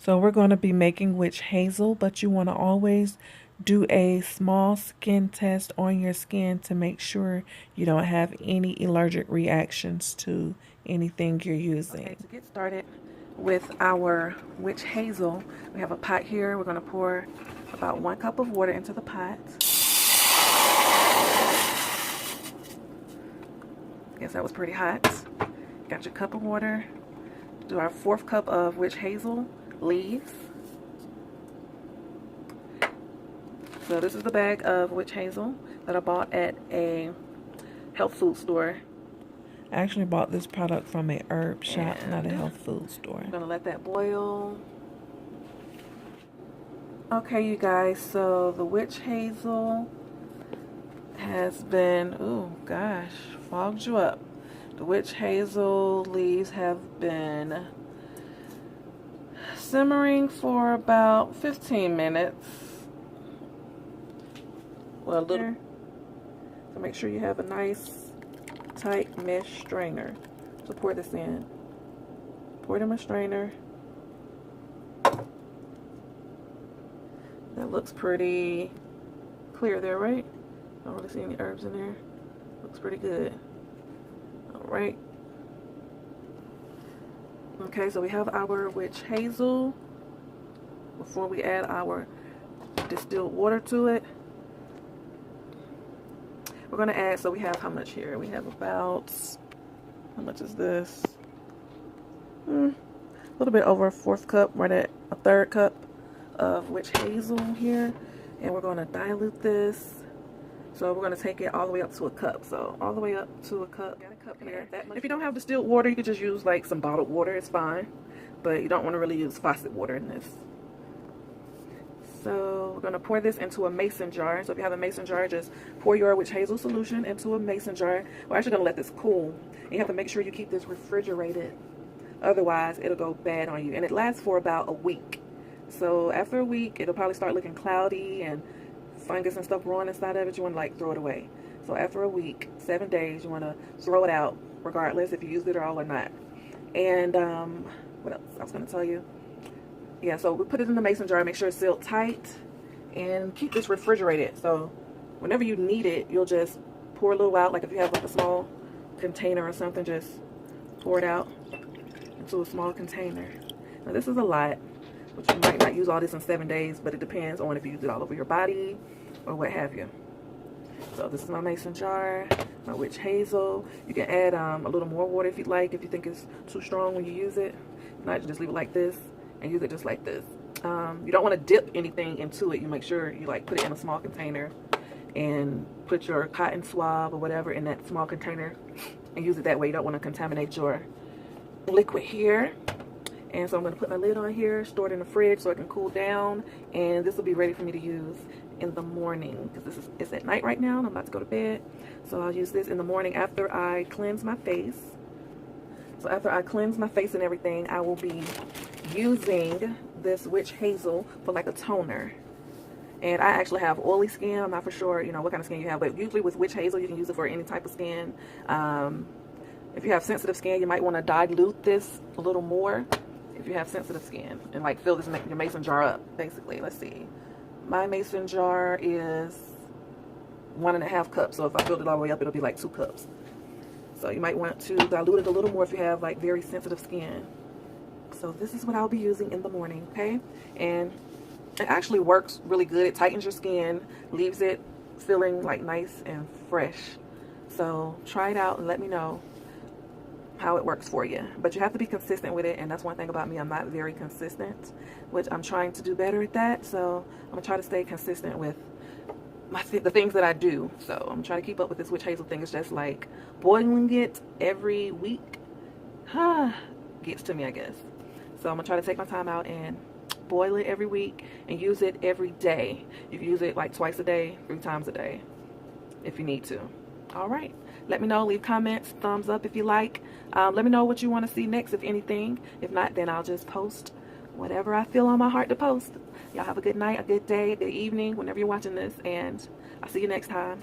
So we're going to be making witch hazel, but you want to always do a small skin test on your skin to make sure you don't have any allergic reactions to anything you're using. Okay, to get started with our witch hazel, we have a pot here. We're going to pour about 1 cup of water into the pot. Guess that was pretty hot. Got your cup of water. Do our 4th cup of witch hazel leaves. So this is the bag of witch hazel that I bought at a health food store. I actually bought this product from a herb shop, not a health food store. I'm gonna let that boil. Okay, you guys, so the witch hazel has been, oh gosh, fogged you up. The witch hazel leaves have been simmering for about 15 minutes. Well, a little. So make sure you have a nice tight mesh strainer to pour this in. Pour it in a strainer. That looks pretty clear there, right? I don't really see any herbs in there. Looks pretty good. Alright. Okay, so we have our witch hazel. Before we add our distilled water to it, we're going to add, so we have how much here? We have about, how much is this? A little bit over a 4th cup, right at a 3rd cup of witch hazel here. And we're going to dilute this. So we're going to take it all the way up to a cup. So all the way up to a cup. Got a cup here. If you don't have distilled water, you could just use like some bottled water. It's fine. But you don't want to really use faucet water in this. So we're going to pour this into a mason jar. So if you have a mason jar, just pour your witch hazel solution into a mason jar. We're actually going to let this cool. And you have to make sure you keep this refrigerated. Otherwise, it'll go bad on you. And it lasts for about a week. So after a week, it'll probably start looking cloudy and fungus and stuff growing inside of it. You want to like throw it away. So after a week, 7 days, you want to throw it out regardless if you used it at all or not. And what else I was going to tell you? Yeah, so we put it in the mason jar, make sure it's sealed tight, and keep this refrigerated. So whenever you need it, you'll just pour a little out. Like if you have like a small container or something, just pour it out into a small container. Now this is a lot, but you might not use all this in 7 days, but it depends on if you use it all over your body or what have you. So this is my mason jar, my witch hazel. You can add a little more water if you'd like, if you think it's too strong when you use it. If not, you just leave it like this and use it just like this. You don't want to dip anything into it. You make sure you like put it in a small container and put your cotton swab or whatever in that small container and use it that way. You don't want to contaminate your liquid here. And so I'm going to put my lid on here, store it in the fridge so it can cool down, and this will be ready for me to use in the morning because it's at night right now and I'm about to go to bed. So I'll use this in the morning after I cleanse my face. So after I cleanse my face and everything, I will be using this witch hazel for like a toner. And I actually have oily skin. I'm not for sure, you know, what kind of skin you have, but usually with witch hazel, you can use it for any type of skin. If you have sensitive skin, you might want to dilute this a little more if you have sensitive skin and like fill this your mason jar up, basically. Let's see. My mason jar is 1.5 cups. So if I filled it all the way up, it'll be like 2 cups. So you might want to dilute it a little more if you have like very sensitive skin. So this is what I'll be using in the morning, okay? And it actually works really good. It tightens your skin, leaves it feeling like nice and fresh. So try it out and let me know how it works for you. But you have to be consistent with it, and that's one thing about me. I'm not very consistent, which I'm trying to do better at that. So I'm gonna try to stay consistent with the things that I do. So I'm trying to keep up with this witch hazel thing. It's just like boiling it every week gets to me, I guess. So I'm gonna try to take my time out and boil it every week and use it every day. You can use it like twice a day, 3 times a day if you need to. All right, let me know, leave comments, thumbs up if you like. Let me know what you want to see next, if anything. If not, then I'll just post whatever I feel on my heart to post. Y'all have a good night, a good day, a good evening whenever you're watching this, and I'll see you next time.